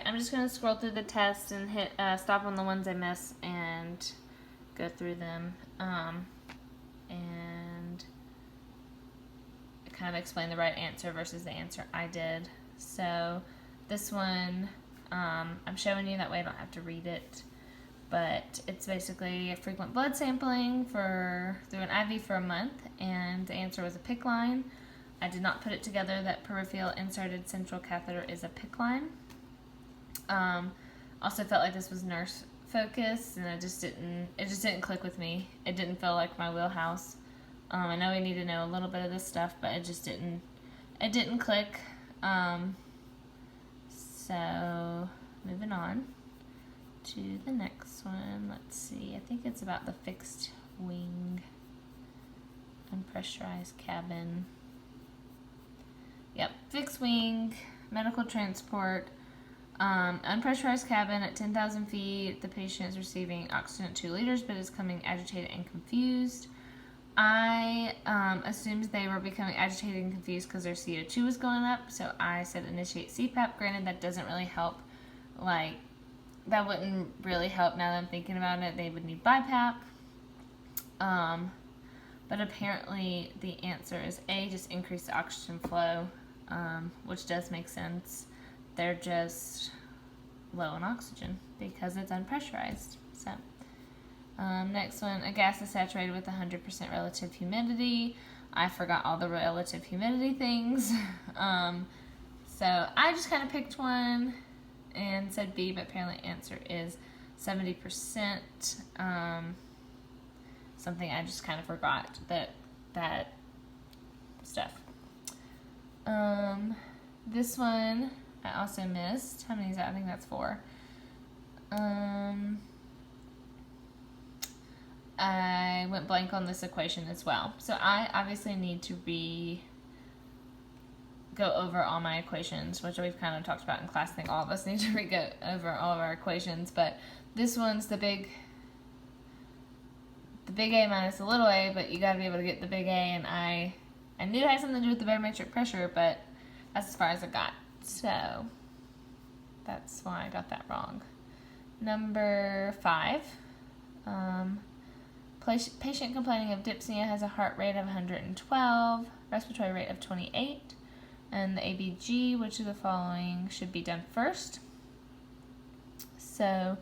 I'm just going to scroll through the test and hit stop on the ones I miss and go through them. And kind of explain the right answer versus the answer I did. So this one, I'm showing you, that way I don't have to read it. But it's basically a frequent blood sampling through an IV for a month, and the answer was a PICC line. I did not put it together that peripheral inserted central catheter is a PICC line. Also felt like this was nurse focused, and it just didn't click with me. It didn't feel like my wheelhouse. I know we need to know a little bit of this stuff, but it didn't click. So moving on to the next one. Let's see. I think it's about the fixed wing unpressurized cabin. Yep, fixed wing medical transport. Unpressurized cabin at 10,000 feet. The patient is receiving oxygen at 2 liters, but is becoming agitated and confused. I assumed they were becoming agitated and confused because their CO2 was going up, so I said initiate CPAP. Granted, that doesn't really help. Like, that wouldn't really help now that I'm thinking about it. They would need BiPAP. But apparently the answer is A, just increase the oxygen flow, which does make sense. They're just low in oxygen because it's unpressurized. So, next one, a gas is saturated with 100% relative humidity. I forgot all the relative humidity things. So I just kind of picked one and said B, but apparently the answer is 70%. Something I just kind of forgot, that stuff. This one I also missed. How many is that? I think that's 4. I went blank on this equation as well. So I obviously need to go over all my equations, which we've kind of talked about in class. I think all of us need to go over all of our equations, but this one's the big A minus the little a, but you got to be able to get the big A, and I knew it had something to do with the barometric pressure, but that's as far as I got. So that's why I got that wrong. Number 5. Patient complaining of dyspnea has a heart rate of 112, respiratory rate of 28, and the ABG, which of the following should be done first? So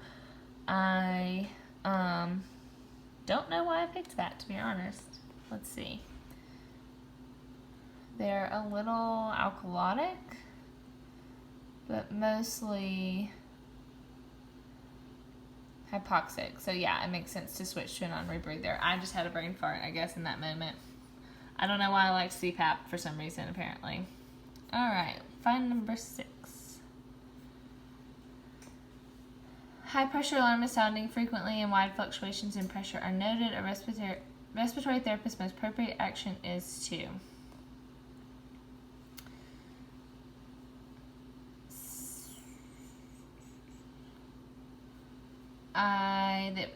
I don't know why I picked that, to be honest. Let's see. They're a little alkalotic, but mostly hypoxic. So yeah, it makes sense to switch to a non-rebreather. I just had a brain fart, I guess, in that moment. I don't know why I like CPAP for some reason, apparently. Alright, find number 6. High pressure alarm is sounding frequently and wide fluctuations in pressure are noted. A respiratory therapist's most appropriate action is to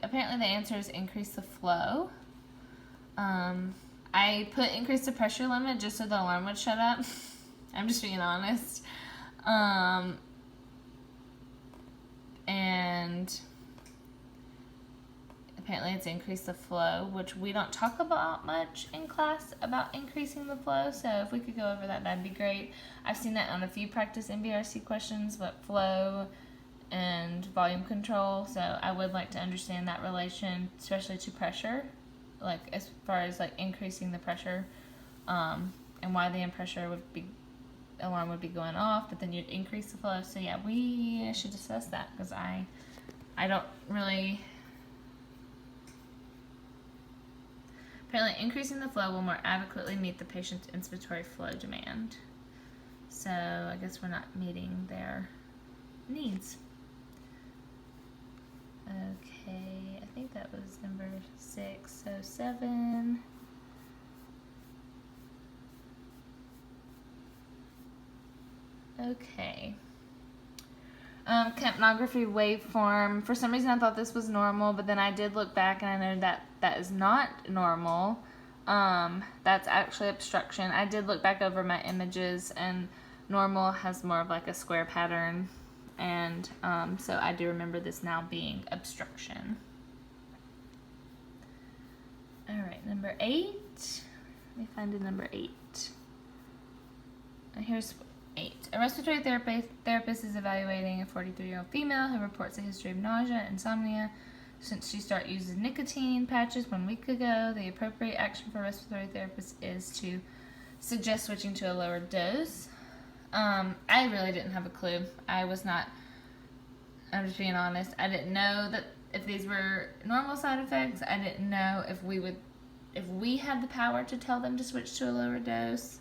apparently the answer is increase the flow. I put increase the pressure limit just so the alarm would shut up. I'm just being honest. And apparently it's increase the flow, which we don't talk about much in class about increasing the flow. So if we could go over that, that'd be great. I've seen that on a few practice MBRC questions, but flow and volume control. So I would like to understand that relation, especially to pressure, like as far as like increasing the pressure, and why the alarm would be going off, but then you'd increase the flow. So yeah, we should discuss that because I don't really. Apparently, increasing the flow will more adequately meet the patient's inspiratory flow demand. So I guess we're not meeting their needs. Okay, I think that was number 6. So 7. Okay. Capnography waveform. For some reason I thought this was normal, but then I did look back and I know that is not normal. That's actually obstruction. I did look back over my images, and normal has more of like a square pattern, and so I do remember this now being obstruction. All right, number 8. Let me find a number 8. Here's 8. A respiratory therapist is evaluating a 43-year-old female who reports a history of nausea and insomnia since she started using nicotine patches 1 week ago. The appropriate action for a respiratory therapist is to suggest switching to a lower dose. I really didn't have a clue. I'm just being honest. I didn't know that if these were normal side effects. I didn't know if we had the power to tell them to switch to a lower dose.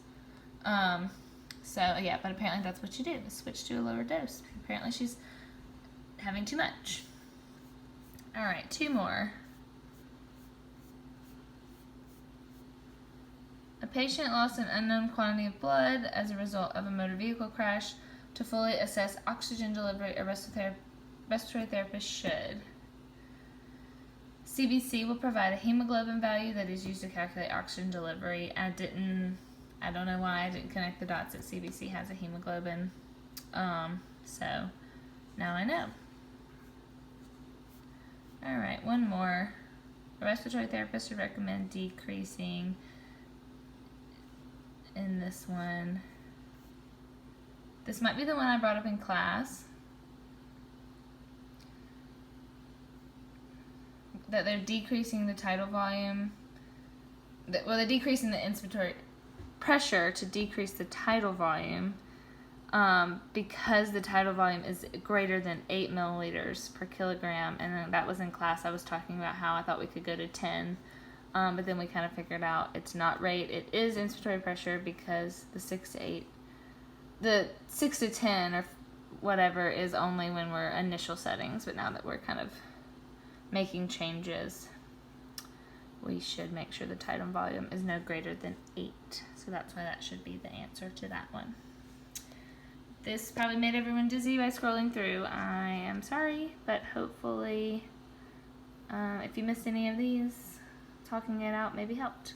So yeah, but apparently that's what you do, is switch to a lower dose. Apparently she's having too much. All right, 2 more. A patient lost an unknown quantity of blood as a result of a motor vehicle crash. To fully assess oxygen delivery, a respiratory therapist should. CBC will provide a hemoglobin value that is used to calculate oxygen delivery. I don't know why I didn't connect the dots that CBC has a hemoglobin. So now I know. All right, 1 more. A respiratory therapist would recommend decreasing in this one. This might be the one I brought up in class. That they're decreasing the tidal volume. They're decreasing the inspiratory pressure to decrease the tidal volume because the tidal volume is greater than 8 milliliters per kilogram. And then that was in class. I was talking about how I thought we could go to 10. But then we kind of figured out it's not rate. It is inspiratory pressure because the 6 to 10 or whatever is only when we're initial settings. But now that we're kind of making changes, we should make sure the tidal volume is no greater than 8. So that's why that should be the answer to that one. This probably made everyone dizzy by scrolling through. I am sorry, but hopefully if you missed any of these, talking it out maybe helped.